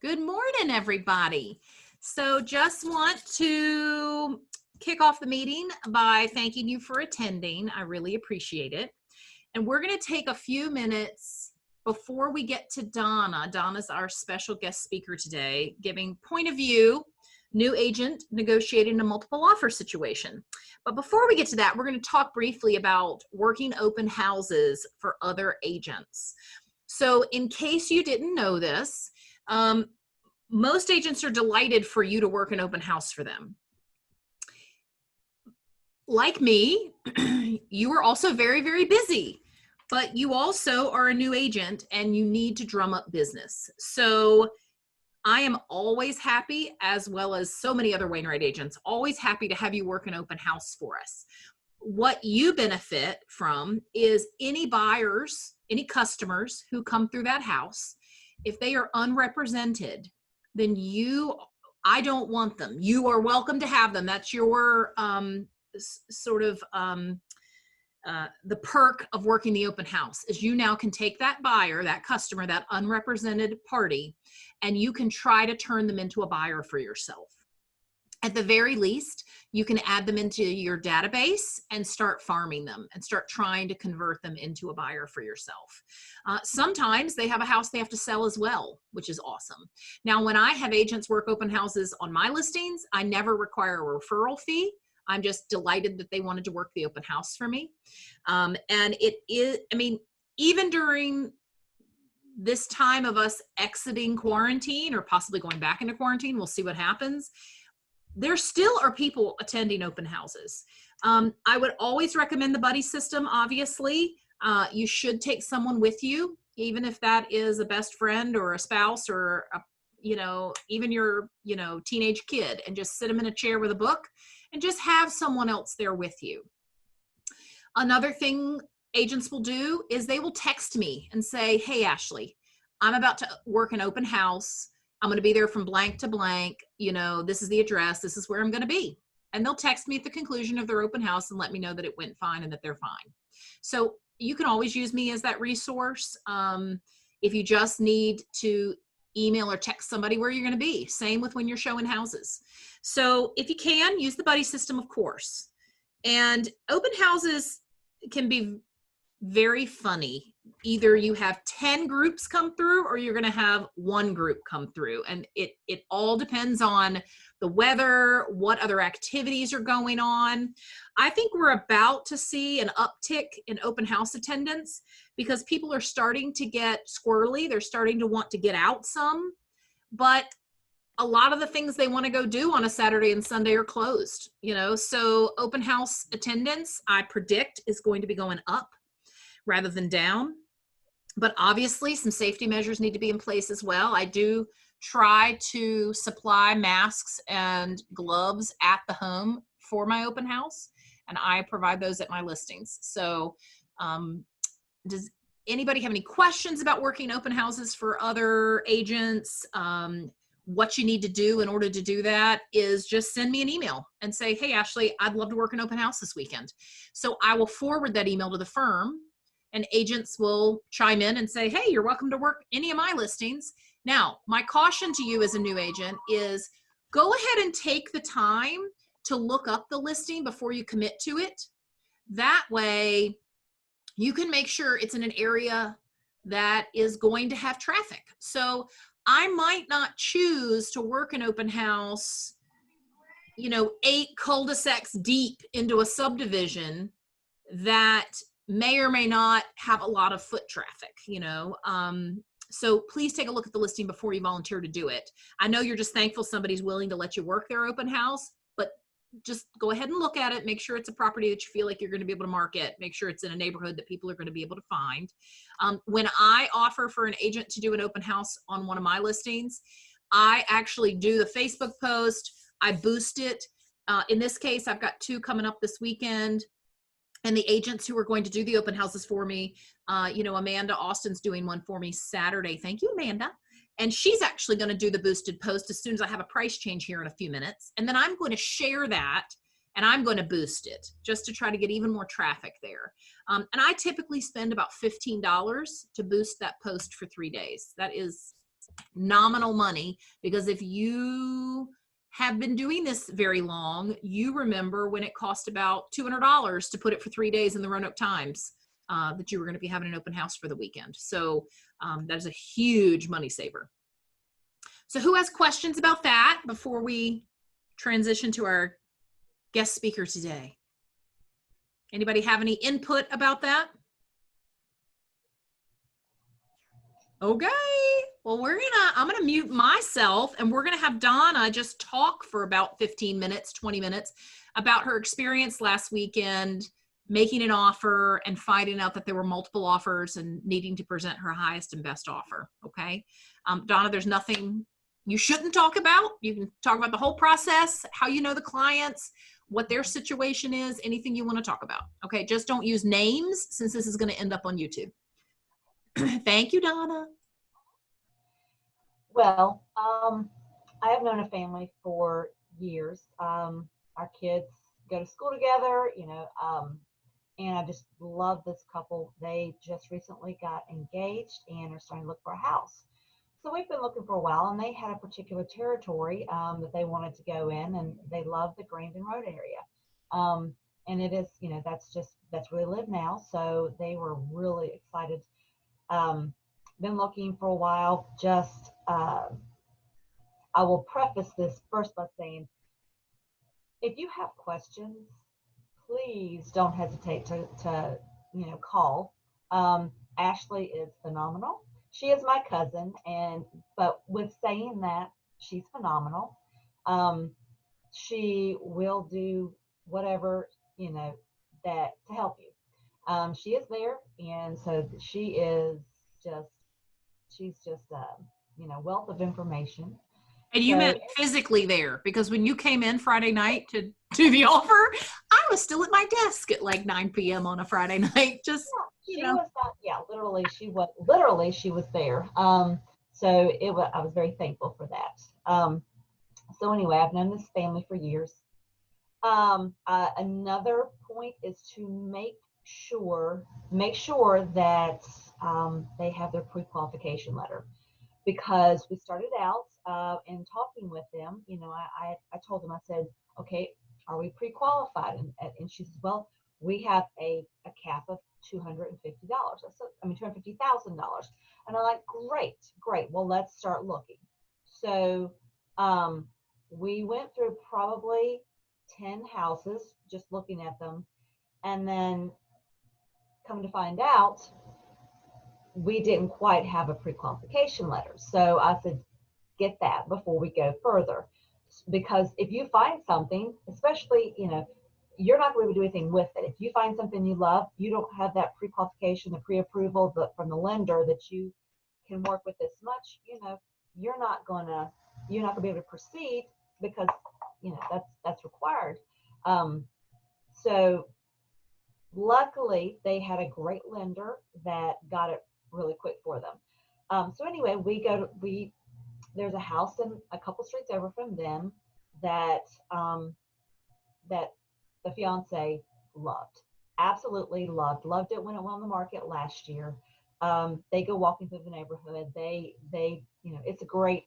Good morning, everybody. So just want to kick off the meeting by thanking you for attending. I really appreciate it. And we're going to take a few minutes before we get to Donna. Donna's our special guest speaker today, giving point of view, new agent negotiating a multiple offer situation. But before we get to that, we're going to talk briefly about working open houses for other agents. So in case you didn't know this, most agents are delighted for you to work an open house for them. Like me, you are also very, very busy, but you also are a new agent and you need to drum up business. So I am always happy, as well as so many other Wainwright agents, always happy to have you work an open house for us. What you benefit from is any buyers, any customers who come through that house, if they are unrepresented, then I don't want them. You are welcome to have them. That's your the perk of working the open house is you now can take that buyer, that customer, that unrepresented party, and you can try to turn them into a buyer for yourself. At the very least, you can add them into your database and start farming them and start trying to convert them into a buyer for yourself. Sometimes they have a house they have to sell as well, which is awesome. Now, when I have agents work open houses on my listings, I never require a referral fee. I'm just delighted that they wanted to work the open house for me. And it is, I mean, even during this time of us exiting quarantine or possibly going back into quarantine, we'll see what happens. There still are people attending open houses. I would always recommend the buddy system, obviously. You should take someone with you, even if that is a best friend or a spouse or, even your, teenage kid, and just sit them in a chair with a book and just have someone else there with you. Another thing agents will do is they will text me and say, hey, Ashley, I'm about to work an open house. I'm going to be there from blank to blank. This is the address. This is where I'm going to be. And they'll text me at the conclusion of their open house and let me know that it went fine and that they're fine. So you can always use me as that resource. If you just need to email or text somebody where you're going to be. Same with when you're showing houses. So if you can, use the buddy system, of course. And open houses can be very funny. Either you have 10 groups come through or you're going to have one group come through. And it all depends on the weather, what other activities are going on. I think we're about to see an uptick in open house attendance because people are starting to get squirrely. They're starting to want to get out some, but a lot of the things they want to go do on a Saturday and Sunday are closed, so open house attendance, I predict, is going to be going up rather than down. But obviously some safety measures need to be in place as well. I do try to supply masks and gloves at the home for my open house, and I provide those at my listings. So does anybody have any questions about working open houses for other agents? What you need to do in order to do that is just send me an email and say, hey, Ashley, I'd love to work an open house this weekend. So I will forward that email to the firm, and agents will chime in and say, hey, you're welcome to work any of my listings. Now, my caution to you as a new agent is go ahead and take the time to look up the listing before you commit to it. That way you can make sure it's in an area that is going to have traffic. So I might not choose to work an open house, 8 cul-de-sacs deep into a subdivision that may or may not have a lot of foot traffic, so please take a look at the listing before you volunteer to do it. I know you're just thankful somebody's willing to let you work their open house, but just go ahead and look at it. Make sure it's a property that you feel like you're going to be able to market. Make sure it's in a neighborhood that people are going to be able to find. When I offer for an agent to do an open house on one of my listings, I actually do the Facebook post. I boost it. In this case, I've got 2 coming up this weekend. And the agents who are going to do the open houses for me, Amanda Austin's doing one for me Saturday. Thank you, Amanda. And she's actually going to do the boosted post as soon as I have a price change here in a few minutes. And then I'm going to share that and I'm going to boost it just to try to get even more traffic there. And I typically spend about $15 to boost that post for 3 days. That is Nominal money, because if you have been doing this very long, you remember when it cost about $200 to put it for 3 days in the Roanoke Times, that you were going to be having an open house for the weekend. So that is a huge money saver. So who has questions about that before we transition to our guest speaker today? Anybody have any input about that? Okay. Well, I'm gonna mute myself, and we're gonna have Donna just talk for about 15 minutes, 20 minutes about her experience last weekend, making an offer and finding out that there were multiple offers and needing to present her highest and best offer. Okay. Donna, there's nothing you shouldn't talk about. You can talk about the whole process, how you know the clients, what their situation is, anything you want to talk about. Okay. Just don't use names, since this is going to end up on YouTube. Thank you, Donna. Well, I have known a family for years. Our kids go to school together, and I just love this couple. They just recently got engaged and are starting to look for a house. So we've been looking for a while, and they had a particular territory that they wanted to go in, and they love the Grandin Road area. And it is, that's where they live now. So they were really excited. Been looking for a while. Just I will preface this first by saying, if you have questions, please don't hesitate to call. Ashley is phenomenal. She is my cousin, but with saying that, she's phenomenal. She will do whatever that to help you. She is there, and so she's just a wealth of information. And you meant physically there, because when you came in Friday night to do the offer, I was still at my desk at like 9 p.m. on a Friday night. Just, she was not, literally, she was there. So I was very thankful for that. So anyway, I've known this family for years. Another point is to make sure that they have their pre-qualification letter. Because we started out in talking with them, I told them, I said, okay, are we pre-qualified? And she says, well, we have a cap of $250. $250,000. And I'm like, great. Well, let's start looking. So we went through probably 10 houses, just looking at them. And then come to find out, we didn't quite have a pre-qualification letter. So I said, get that before we go further. Because if you find something, especially, you're not going to do anything with it. If you find something you love, you don't have that pre-qualification, the pre-approval from the lender that you can work with this much, you're not going to be able to proceed, because, that's required. So luckily they had a great lender that got it really quick for them. So anyway, there's a house in a couple streets over from them that the fiance loved, absolutely loved it when it went on the market last year. They go walking through the neighborhood. They it's a great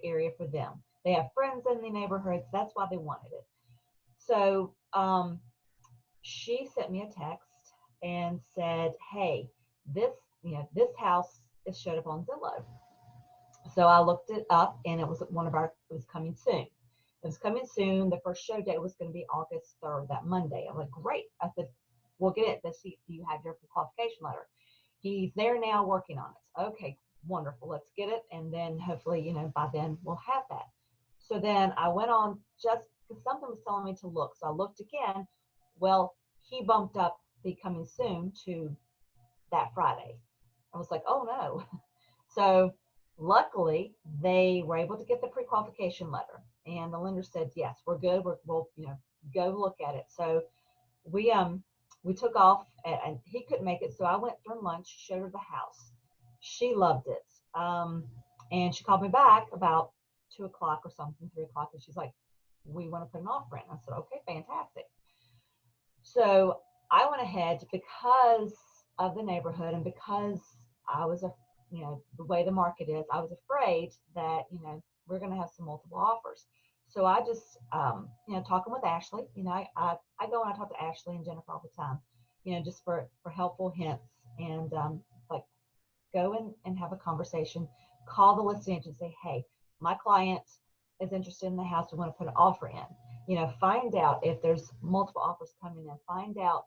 area for them. They have friends in the neighborhood, so that's why they wanted it. So she sent me a text and said, hey, this house is showed up on Zillow. So I looked it up, and it was it was coming soon. It was coming soon. The first show date was going to be August 3rd, that Monday. I'm like, great. I said, we'll get it. Do you have your qualification letter? He's there now working on it. Okay, wonderful. Let's get it. And then hopefully, by then we'll have that. So then I went on, just because something was telling me to look. So I looked again. Well, he bumped up the coming soon to that Friday. I was like, oh no. So luckily they were able to get the pre-qualification letter, and the lender said, yes, we're good. We'll go look at it. So we took off, and he couldn't make it. So I went during lunch, showed her the house. She loved it. And she called me back about 2 o'clock or something, 3 o'clock. And she's like, we want to put an offer in. I said, okay, fantastic. So I went ahead, because of the neighborhood, and because I was the way the market is, I was afraid that, we're going to have some multiple offers. So I just, talking with Ashley, I go and I talk to Ashley and Jennifer all the time, just for helpful hints, and like go in and have a conversation, call the listing agent and say, hey, my client is interested in the house. We want to put an offer in, find out if there's multiple offers coming in, find out,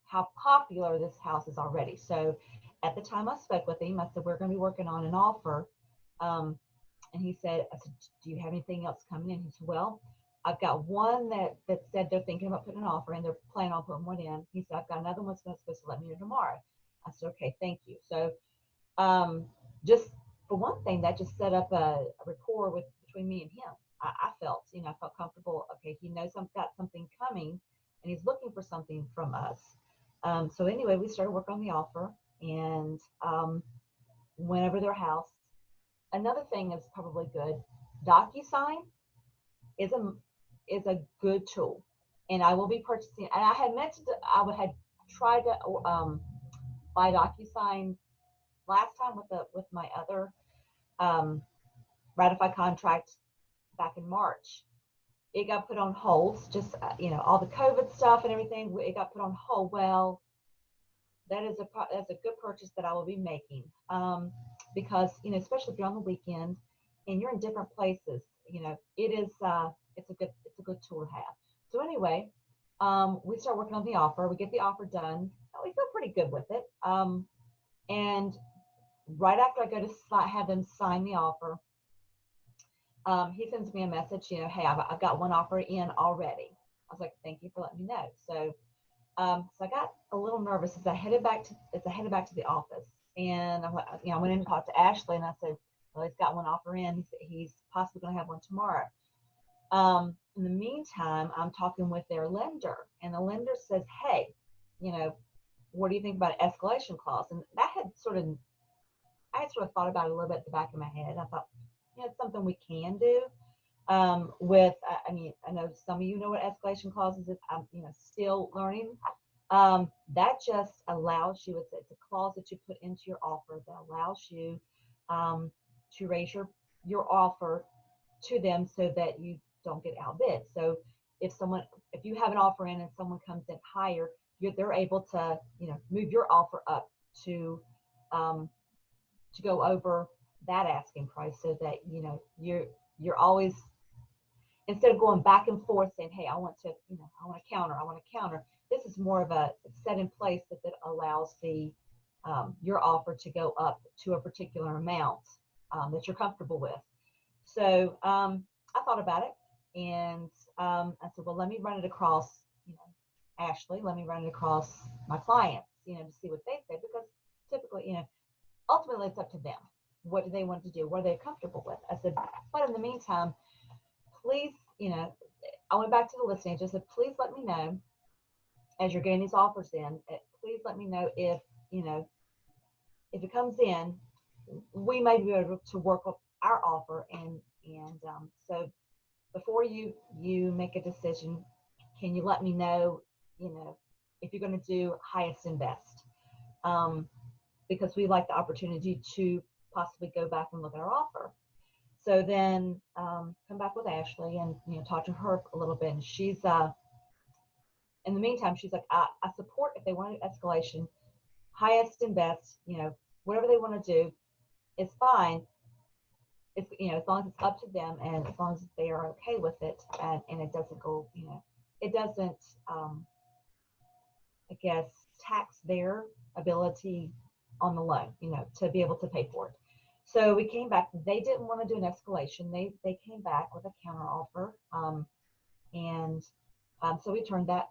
how popular this house is already. So at the time I spoke with him, I said, we're going to be working on an offer. And he said, I said, do you have anything else coming in? He said, well, I've got one that said they're thinking about putting an offer in. They're planning on putting one in. He said, I've got another one that's supposed to let me know tomorrow. I said, okay, thank you. So just for one thing, that just set up a rapport between me and him. I felt, I felt comfortable. Okay, he knows I've got something coming and he's looking for something from us. So anyway, we started working on the offer and went over their house. Another thing is probably good. DocuSign is a good tool, and I will be purchasing. And I had mentioned I had tried to buy DocuSign last time with my other ratified contract back in March. It got put on hold. Just all the COVID stuff and everything. It got put on hold. Well, that's a good purchase that I will be making, because especially if you're on the weekend and you're in different places, it's a good tool to have. So anyway, we start working on the offer. We get the offer done. We feel pretty good with it. And right after I go to have them sign the offer, he sends me a message. Hey, I've got one offer in already. I was like, thank you for letting me know. So I got a little nervous as I headed back to the office, and I went in and talked to Ashley, and I said, well, he's got one offer in. He's possibly going to have one tomorrow. In the meantime, I'm talking with their lender, and the lender says, hey, what do you think about an escalation clause? And that I had sort of thought about it a little bit at the back of my head. I thought, it's something we can do. I know some of you know what escalation clauses is. I'm, still learning. That just allows you, it's a clause that you put into your offer that allows you to raise your offer to them so that you don't get outbid. So if you have an offer in and someone comes in higher, they're able to, move your offer up to go over that asking price, so that, you're always, instead of going back and forth saying, hey, I want to counter, this is more of a set in place that allows your offer to go up to a particular amount that you're comfortable with. So I thought about it, and I said, well, let me run it across, Ashley, let me run it across my clients, to see what they say, because typically, ultimately it's up to them. What do they want to do? What are they comfortable with? I said, but in the meantime, please, I went back to the listing agent. I said, please let me know as you're getting these offers in. Please let me know if it comes in, we may be able to work up our offer, and so before you make a decision, can you let me know, if you're going to do highest and best, because we like the opportunity to possibly go back and look at our offer. So then come back with Ashley and talk to her a little bit. And she's in the meantime, she's like, I support if they want an escalation, highest and best, whatever they want to do, it's fine. If as long as it's up to them and as long as they are okay with it, and it doesn't go, it doesn't I guess tax their ability on the loan, to be able to pay for it. So we came back. They didn't want to do an escalation. They came back with a counter offer, and so we turned that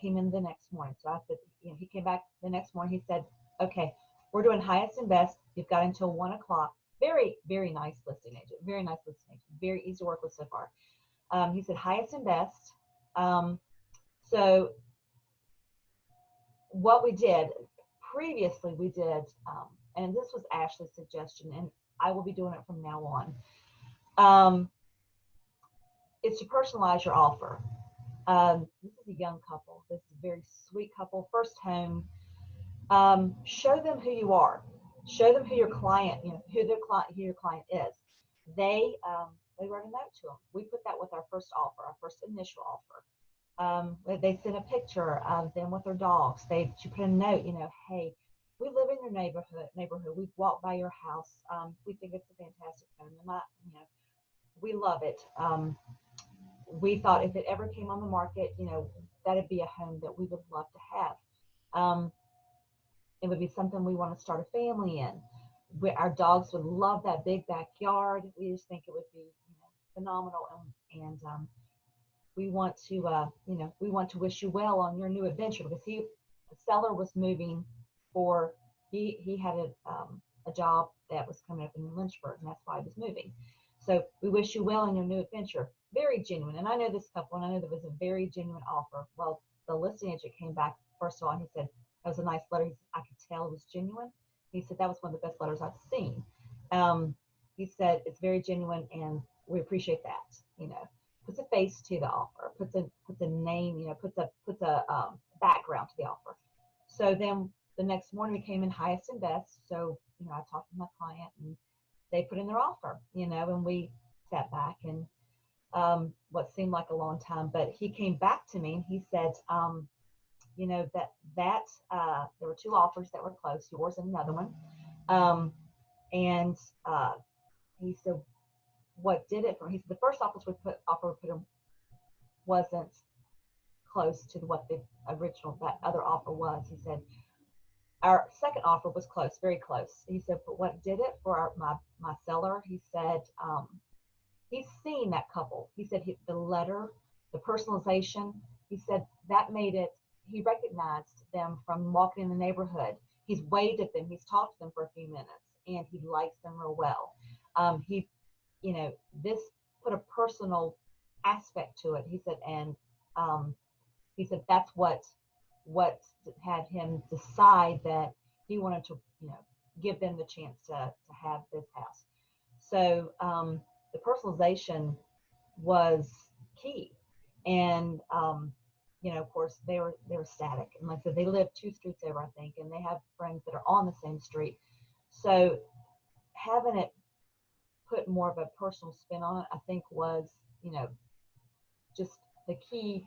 came in the next morning. So I said, he came back the next morning. He said, okay, we're doing highest and best. You've got until 1 o'clock. Very, very nice listing agent. Very nice listing agent. Very easy to work with so far. He said highest and best. So what we did previously, and this was Ashley's suggestion, and I will be doing it from now on, is to personalize your offer. This is a young couple. This is a very sweet couple, first home. Show them who you are. show them who your client, who your client is. They wrote a note to them. We put that with our first offer, our first initial offer. They sent a picture of them with their dogs. She put a note, hey, we live in your neighborhood. We've walked by your house. We think it's a fantastic home, and we love it. We thought if it ever came on the market, that'd be a home that we would love to have. It would be something we want to start a family in. Our dogs would love that big backyard. We just think it would be phenomenal, and we want to wish you well on your new adventure, because the seller was moving for he had a job that was coming up in Lynchburg, and that's why he was moving. So we wish you well in your new adventure. Very genuine. And I know this couple, and I know there was a very genuine offer. Well, the listing agent came back, first of all, and he said, that was a nice letter. I could tell it was genuine. He said, that was one of the best letters I've seen. He said, it's very genuine, and we appreciate that. Puts a face to the offer, puts a name, puts a background to the offer. So then the next morning we came in highest and best. So, I talked to my client, and they put in their offer, and we sat back, and what seemed like a long time, but he came back to me and he said, that there were two offers that were close, yours and another one. And he said, what did it for me? He said, the first offer we put in wasn't close to what that other offer was. He said, our second offer was close, very close. He said, but what did it for my seller? He said, he's seen that couple. He said, the letter, the personalization, he said that made it, he recognized them from walking in the neighborhood. He's waved at them. He's talked to them for a few minutes, and he likes them real well. This put a personal aspect to it. He said, and he said that's what had him decide that he wanted to, give them the chance to have this house. So the personalization was key, and of course they were ecstatic. And like I said, they live 2 streets over, I think, and they have friends that are on the same street. So having it put more of a personal spin on it, I think was, just the key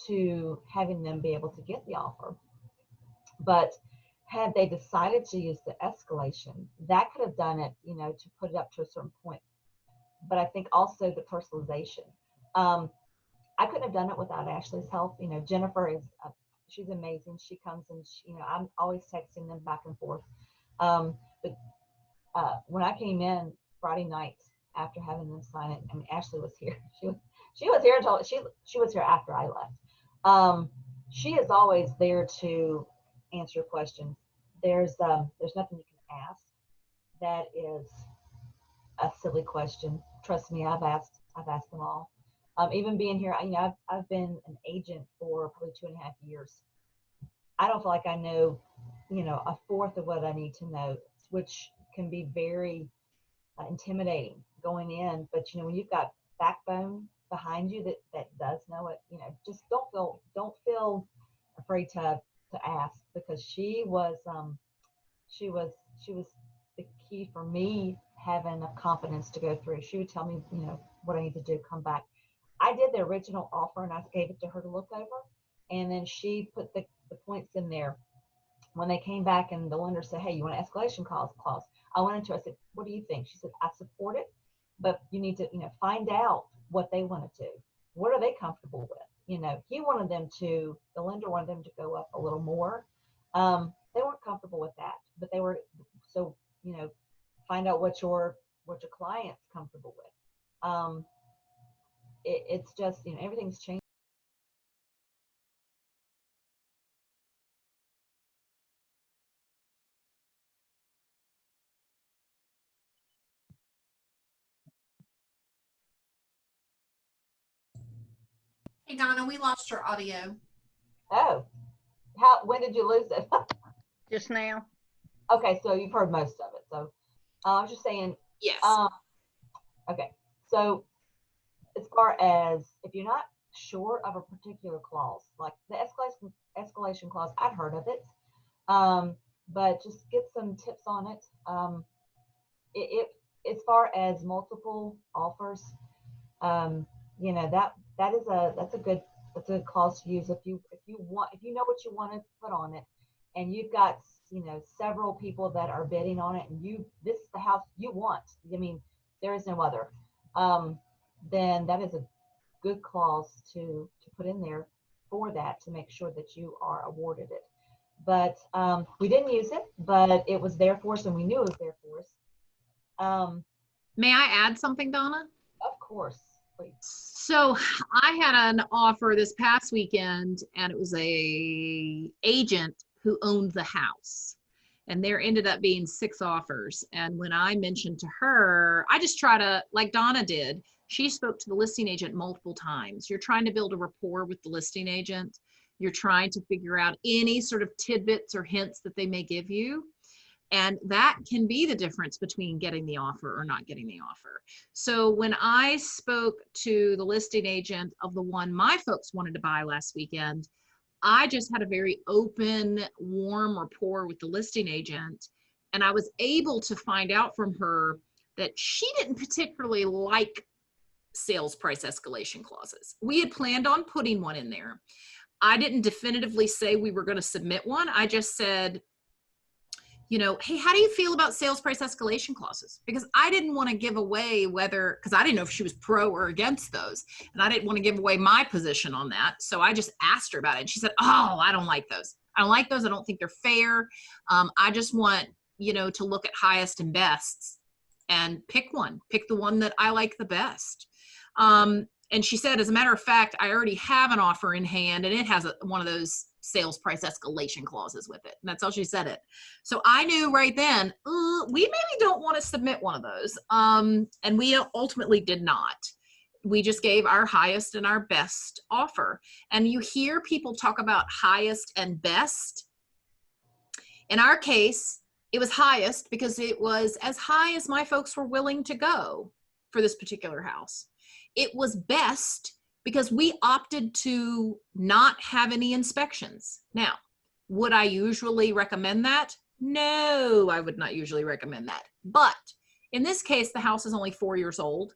to having them be able to get the offer. But had they decided to use the escalation, that could have done it, to put it up to a certain point. But I think also the personalization. I couldn't have done it without Ashley's help. Jennifer is, she's amazing. She comes and, I'm always texting them back and forth. But when I came in Friday night after having them sign it, I mean, Ashley was here. She was here until she was here after I left. She is always there to answer your questions. There's nothing you can ask that is a silly question. Trust me, I've asked them all. Even being here, I've been an agent for probably 2.5 years. I don't feel like I know, a fourth of what I need to know, which can be very intimidating going in. But when you've got backbone behind you that does know it, just don't feel afraid to ask, because she was the key for me having enough confidence to go through. She would tell me, what I need to do, come back. I did the original offer and I gave it to her to look over, and then she put the points in there. When they came back and the lender said, hey, you want an escalation clause? I went into, I said, what do you think? She said, I support it, but you need to, find out what they want to do. What are they comfortable with? The lender wanted them to go up a little more. They weren't comfortable with that, but they were, so, find out what your client's comfortable with. It's just, everything's changed. Hey, Donna, we lost your audio. Oh, when did you lose it? Just now. Okay, so you've heard most of it. So I was just saying. Yes. Okay, so as far as if you're not sure of a particular clause, like the escalation clause, I've heard of it. but just get some tips on it. It as far as multiple offers, you know, that is that's a good clause to use if you know what you want to put on it, and you've got, you know, several people that are bidding on it, and this is the house you want. I mean, there is no other. Then that is a good clause to put in there for that, to make sure that you are awarded it. But we didn't use it, but it was there for us, and we knew it was there for us. May I add something, Donna? Of course, please. So I had an offer this past weekend, and it was a agent who owned the house. And there ended up being 6 offers. And when I mentioned to her, I just try to, like Donna did, she spoke to the listing agent multiple times. You're trying to build a rapport with the listing agent. You're trying to figure out any sort of tidbits or hints that they may give you. And that can be the difference between getting the offer or not getting the offer. So when I spoke to the listing agent of the one my folks wanted to buy last weekend, I just had a very open, warm rapport with the listing agent. And I was able to find out from her that she didn't particularly like sales price escalation clauses. We had planned on putting one in there. I didn't definitively say we were going to submit one. I just said, you know, hey, how do you feel about sales price escalation clauses? Because I didn't want to give away because I didn't know if she was pro or against those. And I didn't want to give away my position on that. So I just asked her about it. And she said, oh, I don't like those. I don't like those. I don't think they're fair. I just want, you know, to look at highest and bests and pick the one that I like the best. And she said, as a matter of fact, I already have an offer in hand, and it has one of those sales price escalation clauses with it. And that's how she said it. So I knew right then, we maybe don't want to submit one of those. And we ultimately did not. We just gave our highest and our best offer. And you hear people talk about highest and best. In our case, it was highest because it was as high as my folks were willing to go for this particular house. It was best because we opted to not have any inspections. Now, would I usually recommend that? No, I would not usually recommend that. But in this case, the house is only 4 years old.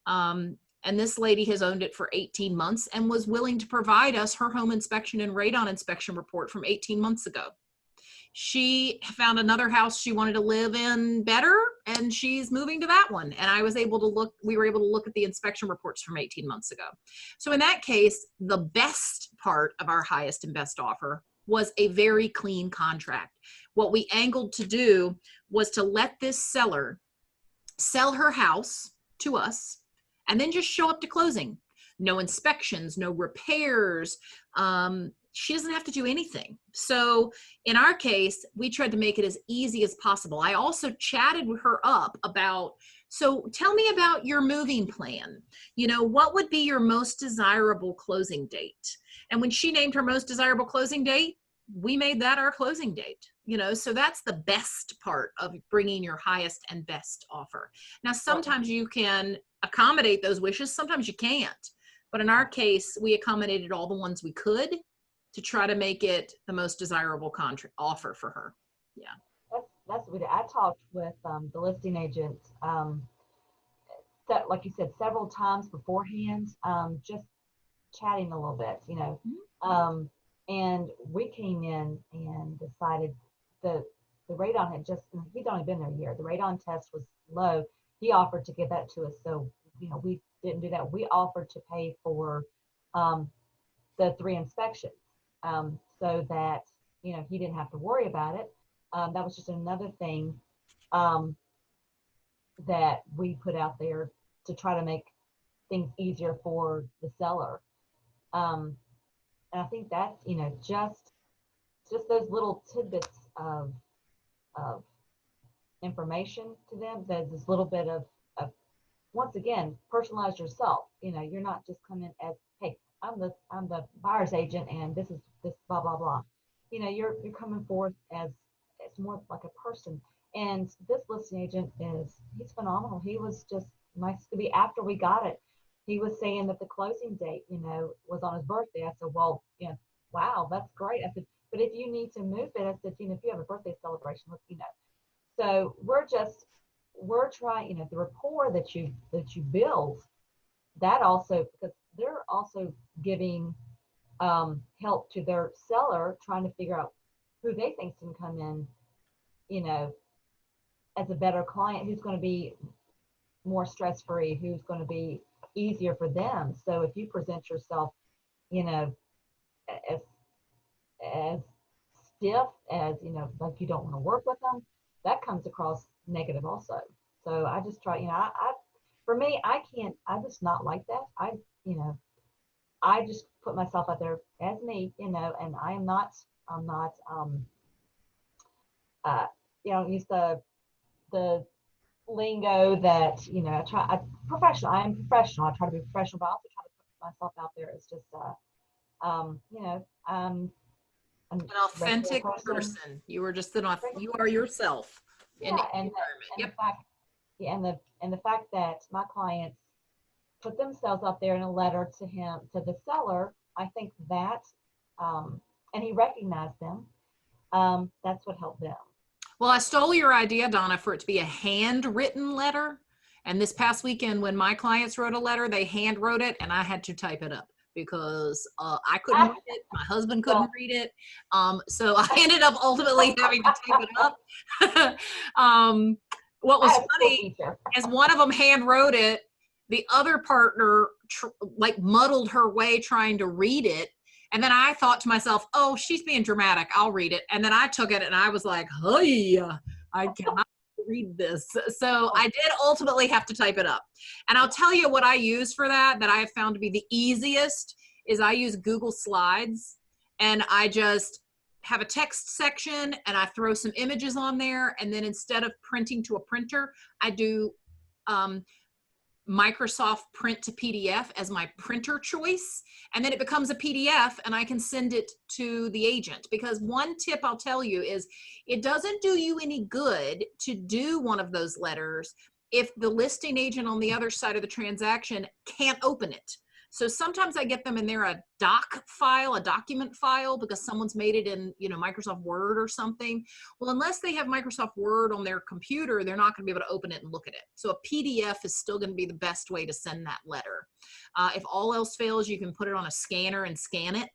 And this lady has owned it for 18 months and was willing to provide us her home inspection and radon inspection report from 18 months ago. She found another house she wanted to live in better, and she's moving to that one. And we were able to look at the inspection reports from 18 months ago. So in that case, the best part of our highest and best offer was a very clean contract. What we angled to do was to let this seller sell her house to us and then just show up to closing. No inspections, no repairs. She doesn't have to do anything. So in our case, we tried to make it as easy as possible. I also chatted with her up about, so tell me about your moving plan. You know, what would be your most desirable closing date? And when she named her most desirable closing date, we made that our closing date. You know, so that's the best part of bringing your highest and best offer. Now, sometimes you can accommodate those wishes. Sometimes you can't. But in our case, we accommodated all the ones we could to try to make it the most desirable offer for her. Yeah. That's what I talked with the listing agent, like you said, several times beforehand, just chatting a little bit, you know. And we came in and decided the radon he'd only been there a year. The radon test was low. He offered to give that to us. So, you know, we didn't do that. We offered to pay for the 3 inspections. So that, you know, he didn't have to worry about it. That was just another thing that we put out there to try to make things easier for the seller. And I think that's, you know, just those little tidbits of information to them. There's this little bit of once again, personalize yourself. You know, you're not just coming as, hey, I'm the buyer's agent and this is this blah blah blah. You know, you're coming forth as more like a person. And this listing agent he's phenomenal. He was just nice to be. After we got it, he was saying that the closing date, you know, was on his birthday. I said, well, you know, wow, that's great. I said, But if you need to move it, I said, if you have a birthday celebration, So we're trying, the rapport that you build, that also, because they're also giving help to their seller, trying to figure out who they think can come in, as a better client, who's going to be more stress-free, who's going to be easier for them. So if you present yourself, as as stiff as, like you don't want to work with them, that comes across negative also. So I just try, for me, I just not like that. I just put myself out there as me, and I'm not, uh, use the lingo that, professional. I am professional. I try to be professional, but I also try to put myself out there as just, I'm An authentic person. You were just you are yourself in yeah, the and environment. and Yep. the fact, the fact that my clients put themselves up there in a letter to the seller, I think that, and he recognized them. That's what helped them. Well, I stole your idea, Donna, for it to be a handwritten letter. And this past weekend, when my clients wrote a letter, they hand wrote it, and I had to type it up because I couldn't read it. My husband couldn't read it. So I ended up ultimately having to type it up. What was funny is one of them hand wrote it. The other partner muddled her way trying to read it. And then I thought to myself, oh, she's being dramatic. I'll read it. And then I took it and I was like, hey, I cannot read this. So I did ultimately have to type it up. And I'll tell you what I use for that I have found to be the easiest is I use Google Slides, and I just have a text section and I throw some images on there. And then instead of printing to a printer, I do Microsoft Print to PDF as my printer choice. And then it becomes a PDF and I can send it to the agent. Because one tip I'll tell you is it doesn't do you any good to do one of those letters if the listing agent on the other side of the transaction can't open it. So sometimes I get them and they're a document file because someone's made it in, Microsoft Word or something. Well, unless they have Microsoft Word on their computer, they're not going to be able to open it and look at it. So a PDF is still going to be the best way to send that letter. If all else fails, you can put it on a scanner and scan it.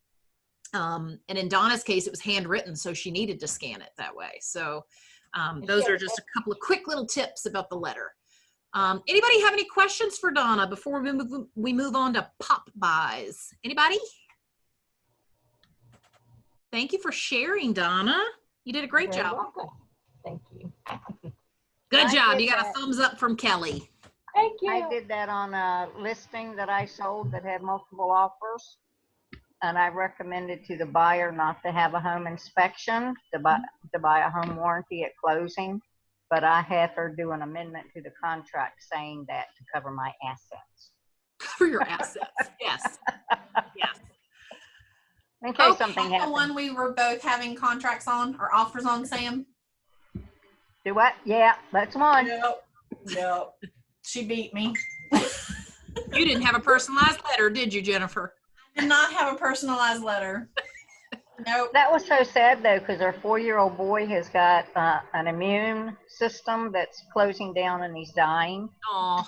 And in Donna's case, it was handwritten, so she needed to scan it that way. So those are just a couple of quick little tips about the letter. Anybody have any questions for Donna before we move on to pop buys? Anybody? Thank you for sharing, Donna. You did a great job. Welcome. Thank you. Good job. You got a thumbs up from Kelly. Thank you. I did that on a listing that I sold that had multiple offers. And I recommended to the buyer not to have a home inspection, to buy a home warranty at closing. But I had her do an amendment to the contract saying that to cover my assets. Cover your assets. Yes. Yes. In case something happened. The one we were both having contracts on or offers on, Sam? Do what? Yeah, that's one. Yep. She beat me. You didn't have a personalized letter, did you, Jennifer? I did not have a personalized letter. Nope. That was so sad though, because our 4-year-old boy has got an immune system that's closing down and he's dying. Oh.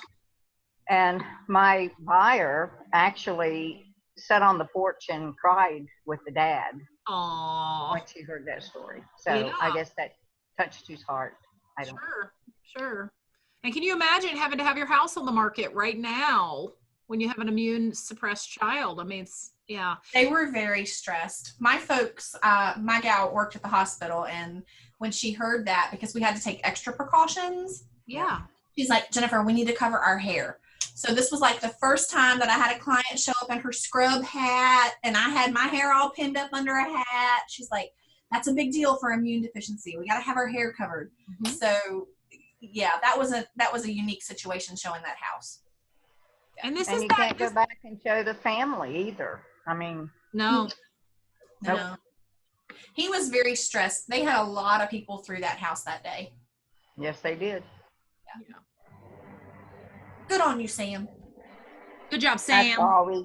And my buyer actually sat on the porch and cried with the dad. Oh. When she heard that story. So yeah. I guess that touched his heart. I don't know. Sure. And can you imagine having to have your house on the market right now when you have an immune suppressed child? I mean, yeah. They were very stressed. My folks, my gal worked at the hospital, and when she heard that, because we had to take extra precautions. Yeah. She's like, Jennifer, we need to cover our hair. So this was like the first time that I had a client show up in her scrub hat, and I had my hair all pinned up under a hat. She's like, that's a big deal for immune deficiency. We got to have our hair covered. Mm-hmm. So yeah, that was a unique situation showing that house. And this and is you can't go back and show the family either. I mean, no. He was very stressed. They had a lot of people through that house that day. Yes, they did. Yeah. Good on you, Sam. Good job, Sam. Sorry.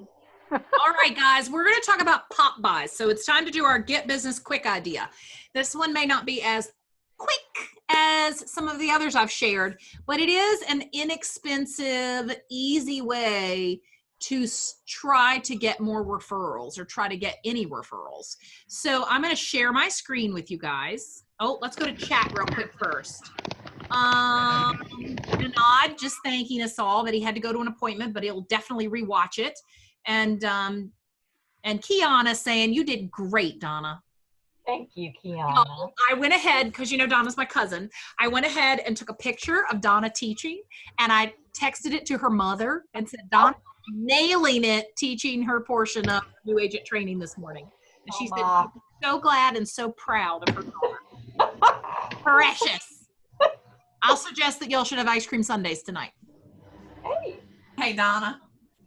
All right, guys, we're going to talk about pop buys. So it's time to do our get business quick idea. This one may not be as quick as some of the others I've shared, but it is an inexpensive, easy way to try to get more referrals or try to get any referrals. So I'm going to share my screen with you guys. Oh, let's go to chat real quick first. Nod just thanking us all that he had to go to an appointment, but he'll definitely rewatch it. And Kiana saying, you did great, Donna. Thank you, Kiana. I went ahead, because you know Donna's my cousin. I went ahead and took a picture of Donna teaching, and I texted it to her mother and said, Donna, nailing it, teaching her portion of new agent training this morning. And she said, she's so glad and so proud of her daughter. Precious. I'll suggest that y'all should have ice cream sundaes tonight. Hey, Donna.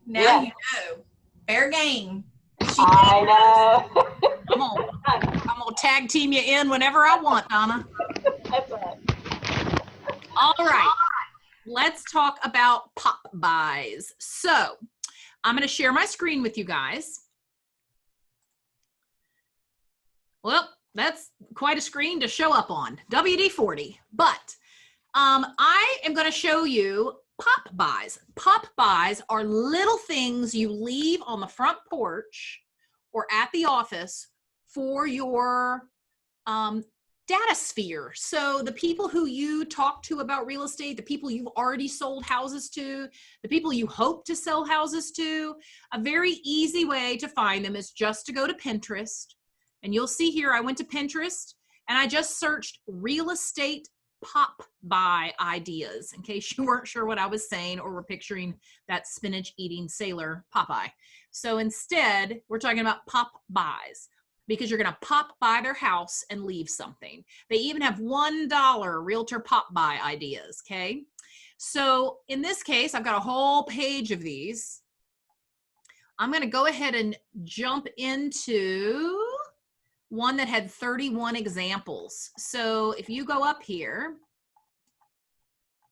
Now you know. Fair game. I know. I'm gonna tag team you in whenever I want, Donna. That's right. All right. Let's talk about pop buys. So I'm going to share my screen with you guys. Well, that's quite a screen to show up on. WD-40. But I am going to show you pop buys. Pop buys are little things you leave on the front porch or at the office for your data sphere. So the people who you talk to about real estate, the people you've already sold houses to, the people you hope to sell houses to, a very easy way to find them is just to go to Pinterest. And you'll see here, I went to Pinterest and I just searched real estate pop buy ideas, in case you weren't sure what I was saying or were picturing that spinach eating sailor Popeye. So instead, we're talking about pop buys, because you're going to pop by their house and leave something. They even have $1 realtor pop buy ideas, okay? So in this case, I've got a whole page of these. I'm going to go ahead and jump into one that had 31 examples. So if you go up here,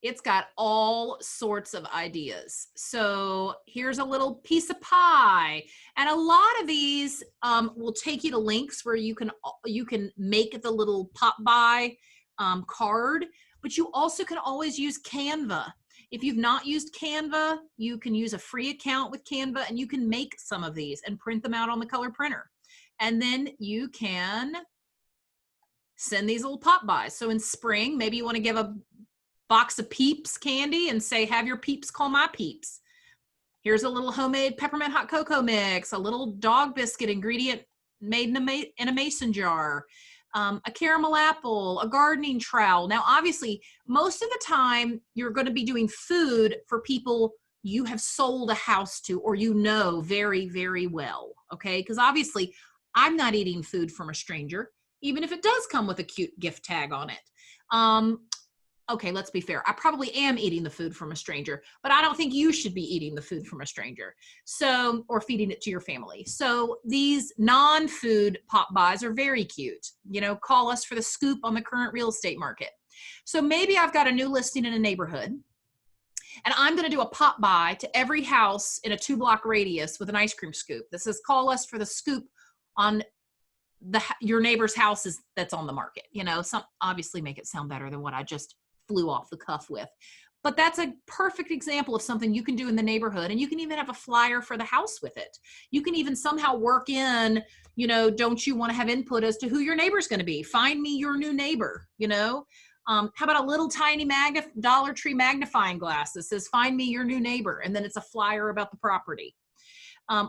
it's got all sorts of ideas. So here's a little piece of pie. And a lot of these will take you to links where you can make the little pop by card, but you also can always use Canva. If you've not used Canva, you can use a free account with Canva and you can make some of these and print them out on the color printer. And then you can send these little pop buys. So in spring, maybe you want to give a box of Peeps candy and say, have your Peeps call my Peeps. Here's a little homemade peppermint hot cocoa mix, a little dog biscuit ingredient made in a mason jar, a caramel apple, a gardening trowel. Now, obviously, most of the time you're going to be doing food for people you have sold a house to or you know very, very well, okay? Because obviously, I'm not eating food from a stranger, even if it does come with a cute gift tag on it. Okay, let's be fair. I probably am eating the food from a stranger, but I don't think you should be eating the food from a stranger. So, or feeding it to your family. So these non-food pop buys are very cute. You know, call us for the scoop on the current real estate market. So maybe I've got a new listing in a neighborhood and I'm going to do a pop buy to every house in a 2-block radius with an ice cream scoop. This is call us for the scoop on your neighbor's house that's on the market. You know, obviously make it sound better than what I just flew off the cuff with. But that's a perfect example of something you can do in the neighborhood. And you can even have a flyer for the house with it. You can even somehow work in, you know, don't you want to have input as to who your neighbor's going to be? Find me your new neighbor, you know? How about a little tiny Dollar Tree magnifying glass that says, find me your new neighbor. And then it's a flyer about the property.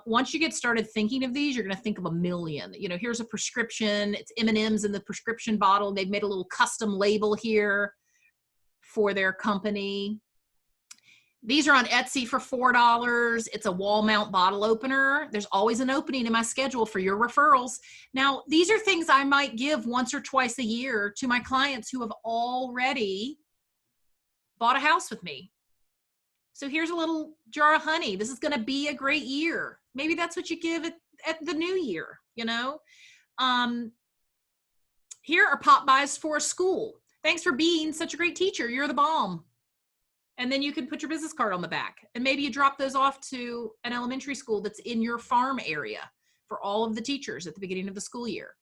Once you get started thinking of these, you're going to think of a million. You know, here's a prescription. It's M&M's in the prescription bottle. They've made a little custom label here for their company. These are on Etsy for $4. It's a wall mount bottle opener. There's always an opening in my schedule for your referrals. Now, these are things I might give once or twice a year to my clients who have already bought a house with me. So here's a little jar of honey. This is going to be a great year. Maybe that's what you give at the new year, you know? Here are pop buys for a school. Thanks for being such a great teacher. You're the bomb. And then you can put your business card on the back. And maybe you drop those off to an elementary school that's in your farm area for all of the teachers at the beginning of the school year.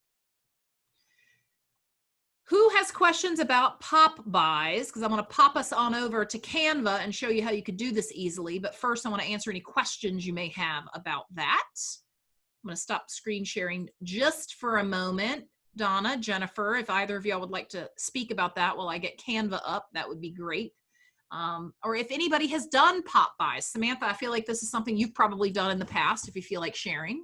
Who has questions about pop buys? Because I want to pop us on over to Canva and show you how you could do this easily. But first, I want to answer any questions you may have about that. I'm going to stop screen sharing just for a moment. Donna, Jennifer, if either of y'all would like to speak about that while I get Canva up, that would be great. Or if anybody has done pop buys. Samantha, I feel like this is something you've probably done in the past if you feel like sharing.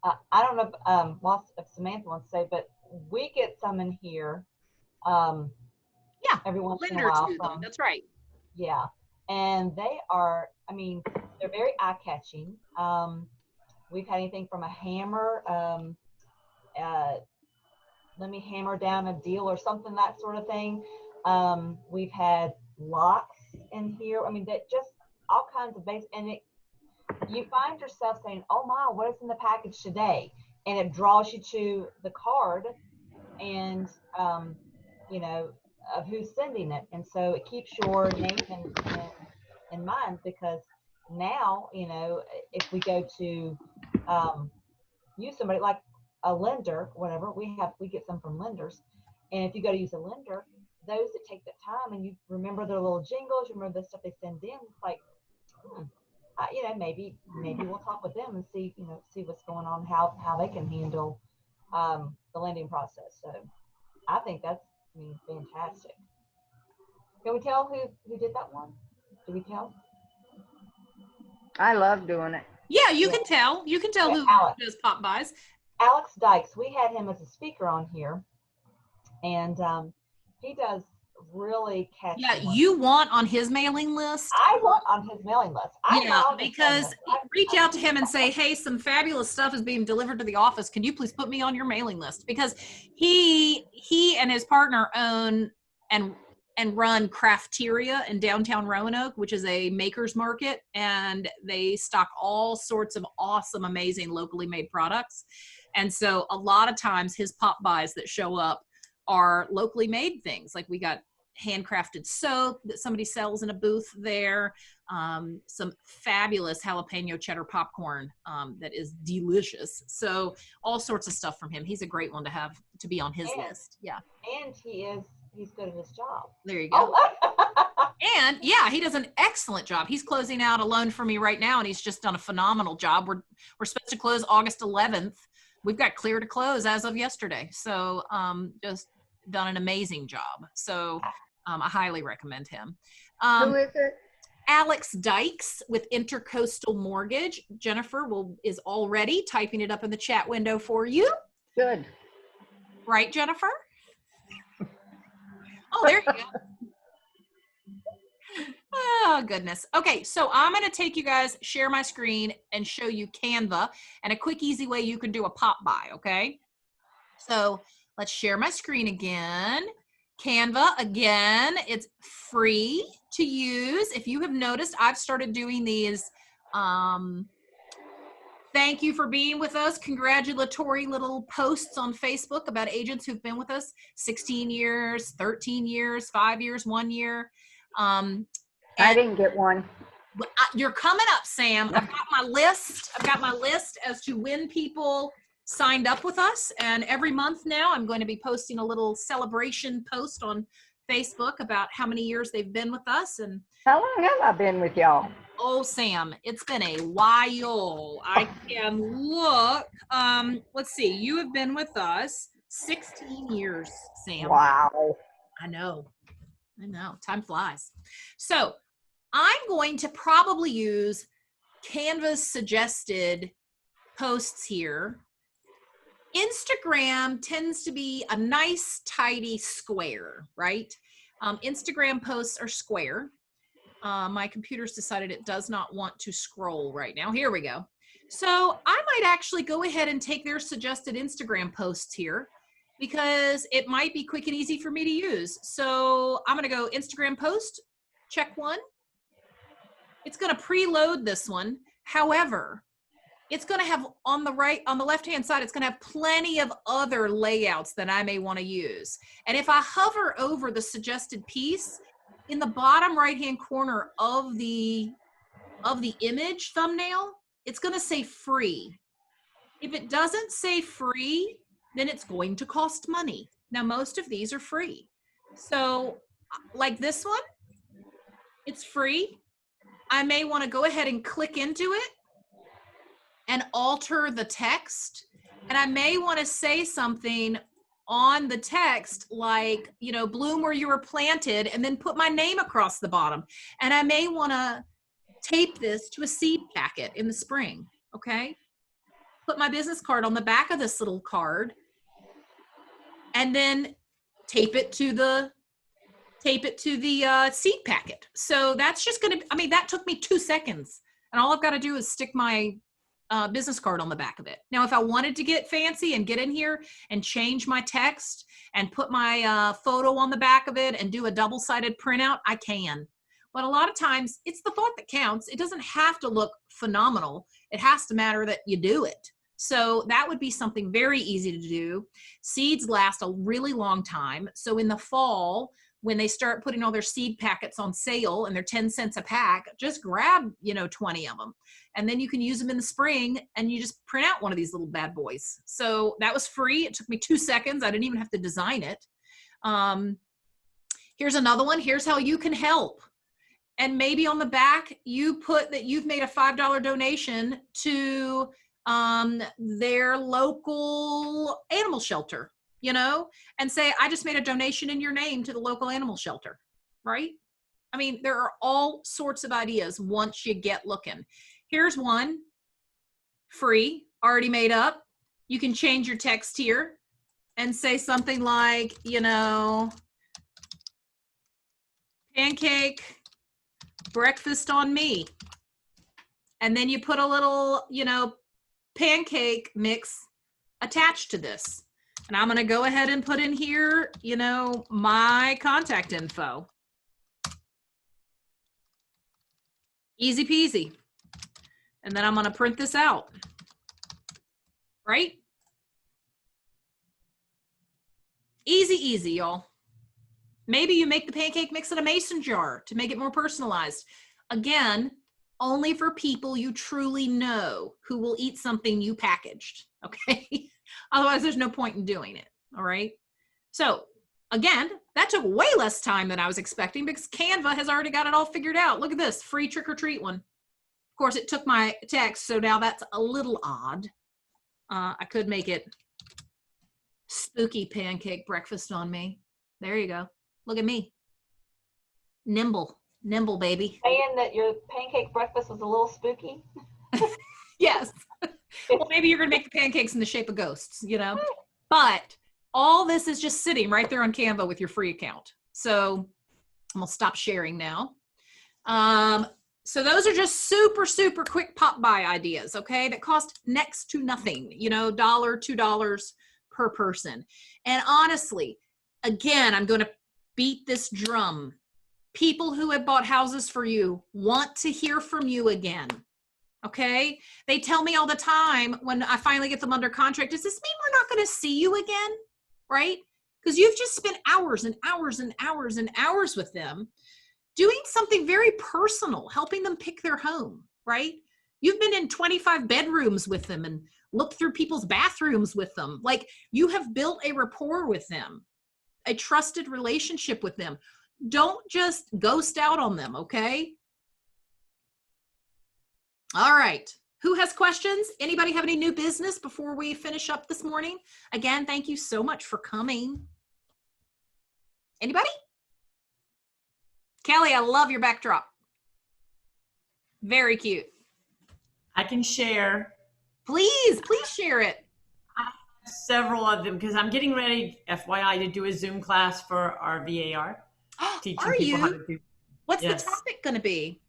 I don't know if Samantha wants to say, but we get some in here. Yeah, every once in a lender while. to them. That's right. Yeah, and they are. I mean, they're very eye-catching. We've had anything from a hammer. Let me hammer down a deal or something, that sort of thing. We've had locks in here. I mean, that just all kinds of base, and you find yourself saying, oh my, what is in the package today? And it draws you to the card and, you know, of who's sending it. And so it keeps your name in mind, because now, you know, if we go to use somebody like a lender, whatever, we get some from lenders. And if you go to use a lender, those that take the time and you remember their little jingles, you remember the stuff they send in, it's like, you know, maybe we'll talk with them and see, you know, see what's going on, how they can handle the lending process. So I think that's, I mean, fantastic. Can we tell who did that one? Do we tell? I love doing it. Yeah, you can tell. You can tell who does pop buys. Alex Dykes, we had him as a speaker on here, and he does really catchy. Yeah, you want on his mailing list. I want on his mailing list. Because reach out to him and say, hey, some fabulous stuff is being delivered to the office. Can you please put me on your mailing list? Because he and his partner own and run Crafteria in downtown Roanoke, which is a maker's market, and they stock all sorts of awesome, amazing locally made products. And so a lot of times his pop buys that show up are locally made things. Like we got handcrafted soap that somebody sells in a booth there, some fabulous jalapeno cheddar popcorn that is delicious. So all sorts of stuff from him. He's a great one to have to be on his list. Yeah. And he's good at his job. There you go. And yeah, he does an excellent job. He's closing out a loan for me right now, and he's just done a phenomenal job. We're supposed to close August 11th. We've got clear to close as of yesterday. So just done an amazing job. So I highly recommend him. Who is it? Alex Dykes with Intercoastal Mortgage. Jennifer is already typing it up in the chat window for you. Good. Right, Jennifer? Oh, there you go. Oh, goodness. Okay, so I'm going to take you guys, share my screen, and show you Canva and a quick, easy way you can do a pop buy, okay? So let's share my screen again. Canva, again, it's free to use. If you have noticed, I've started doing these thank you for being with us, congratulatory little posts on Facebook about agents who've been with us 16 years, 13 years, 5 years, 1 year. I didn't get one. You're coming up, Sam. I've got my list. I've got my list as to when people signed up with us. And every month now, I'm going to be posting a little celebration post on Facebook about how many years they've been with us. And how long have I been with y'all? Oh, Sam, it's been a while. I can look. Let's see. You have been with us 16 years, Sam. Wow. I know. Time flies. So I'm going to probably use Canva's suggested posts here. Instagram tends to be a nice, tidy square, right? Instagram posts are square. My computer's decided it does not want to scroll right now. Here we go. So I might actually go ahead and take their suggested Instagram posts here, because it might be quick and easy for me to use. So I'm going to go Instagram post, check one. It's going to preload this one. However, it's going to have on the left-hand side, it's going to have plenty of other layouts that I may want to use. And if I hover over the suggested piece, in the bottom right-hand corner of the image thumbnail, it's going to say free. If it doesn't say free, then it's going to cost money. Now, most of these are free. So like this one, it's free. I may want to go ahead and click into it and alter the text. And I may want to say something on the text like, you know, bloom where you were planted, and then put my name across the bottom. And I may want to tape this to a seed packet in the spring, okay? Put my business card on the back of this little card, and then tape it to the seed packet. So that's just gonna, I mean, that took me 2 seconds, and all I've got to do is stick my business card on the back of it. Now, if I wanted to get fancy and get in here and change my text and put my photo on the back of it and do a double-sided printout, I can. But a lot of times it's the thought that counts. It doesn't have to look phenomenal. It has to matter that you do it. So that would be something very easy to do. Seeds last a really long time. So in the fall, when they start putting all their seed packets on sale and they're 10 cents a pack, just grab, you know, 20 of them. And then you can use them in the spring, and you just print out one of these little bad boys. So that was free. It took me 2 seconds. I didn't even have to design it. Here's another one. Here's how you can help. And maybe on the back, you put that you've made a $5 donation to their local animal shelter, you know, and say, I just made a donation in your name to the local animal shelter, right? I mean, there are all sorts of ideas once you get looking. Here's one, free, already made up. You can change your text here and say something like, you know, pancake breakfast on me. And then you put a little, you know, pancake mix attached to this. And I'm going to go ahead and put in here, you know, my contact info. Easy peasy. And then I'm going to print this out. Right? Easy, easy, y'all. Maybe you make the pancake mix in a mason jar to make it more personalized. Again, only for people you truly know who will eat something you packaged, okay? Otherwise, there's no point in doing it, all right? So again, that took way less time than I was expecting because Canva has already got it all figured out. Look at this, free trick or treat one. Of course, it took my text, so now that's a little odd. I could make it spooky pancake breakfast on me. There you go. Look at me. Nimble, baby. Saying that your pancake breakfast was a little spooky? Yes. Well, maybe you're going to make the pancakes in the shape of ghosts, you know? But all this is just sitting right there on Canva with your free account. So I'm going to stop sharing now. So those are just super, super quick pop by ideas, okay? That cost next to nothing, you know, $1, $2 per person. And honestly, again, I'm going to beat this drum. People who have bought houses for you want to hear from you again, okay? They tell me all the time when I finally get them under contract, does this mean we're not going to see you again, right? Because you've just spent hours and hours and hours and hours with them doing something very personal, helping them pick their home, right? You've been in 25 bedrooms with them and looked through people's bathrooms with them. Like, you have built a rapport with them, a trusted relationship with them. Don't just ghost out on them, okay? All right. Who has questions? Anybody have any new business before we finish up this morning? Again, thank you so much for coming. Anybody? Kelly, I love your backdrop. Very cute. I can share. Please share it. Several of them because I'm getting ready, FYI, to do a Zoom class for our VAR. Teaching Are people you? how to do. What's Yes. the topic going to be?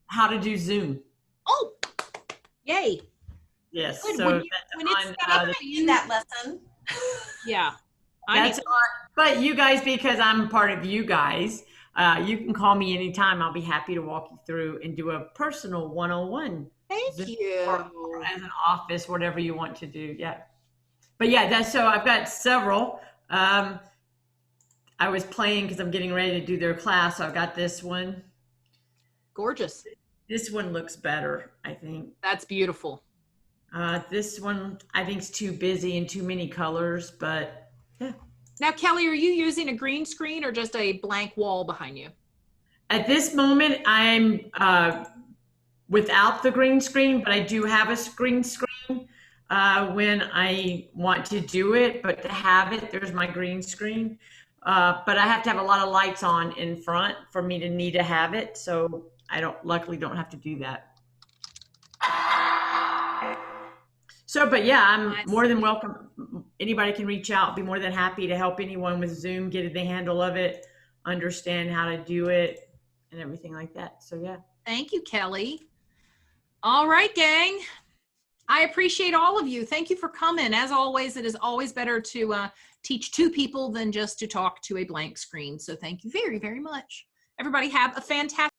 How to do Zoom. Oh, yay. Yes. Good. So When that's it's on, set up, the- I did that lesson. yeah. that's on, but you guys, because I'm part of you guys, you can call me anytime. I'll be happy to walk you through and do a personal one-on-one Thank Zoom you. or as an office, whatever you want to do. Yeah. But yeah, that's so I've got several. I was playing because I'm getting ready to do their class. So I've got this one. Gorgeous. This one looks better, I think. That's beautiful. This one I think is too busy and too many colors, but yeah. Now, Kelly, are you using a green screen or just a blank wall behind you? At this moment, I'm without the green screen, but I do have a green screen when I want to do it. But to have it, there's my green screen. But I have to have a lot of lights on in front for me to need to have it. So I luckily don't have to do that. So, but yeah, I'm more than welcome. Anybody can reach out. Be more than happy to help anyone with Zoom, get the handle of it, understand how to do it, and everything like that. So yeah. Thank you, Kelly. All right, gang. I appreciate all of you. Thank you for coming. As always, it is always better to teach two people than just to talk to a blank screen. So thank you very, very much. Everybody have a fantastic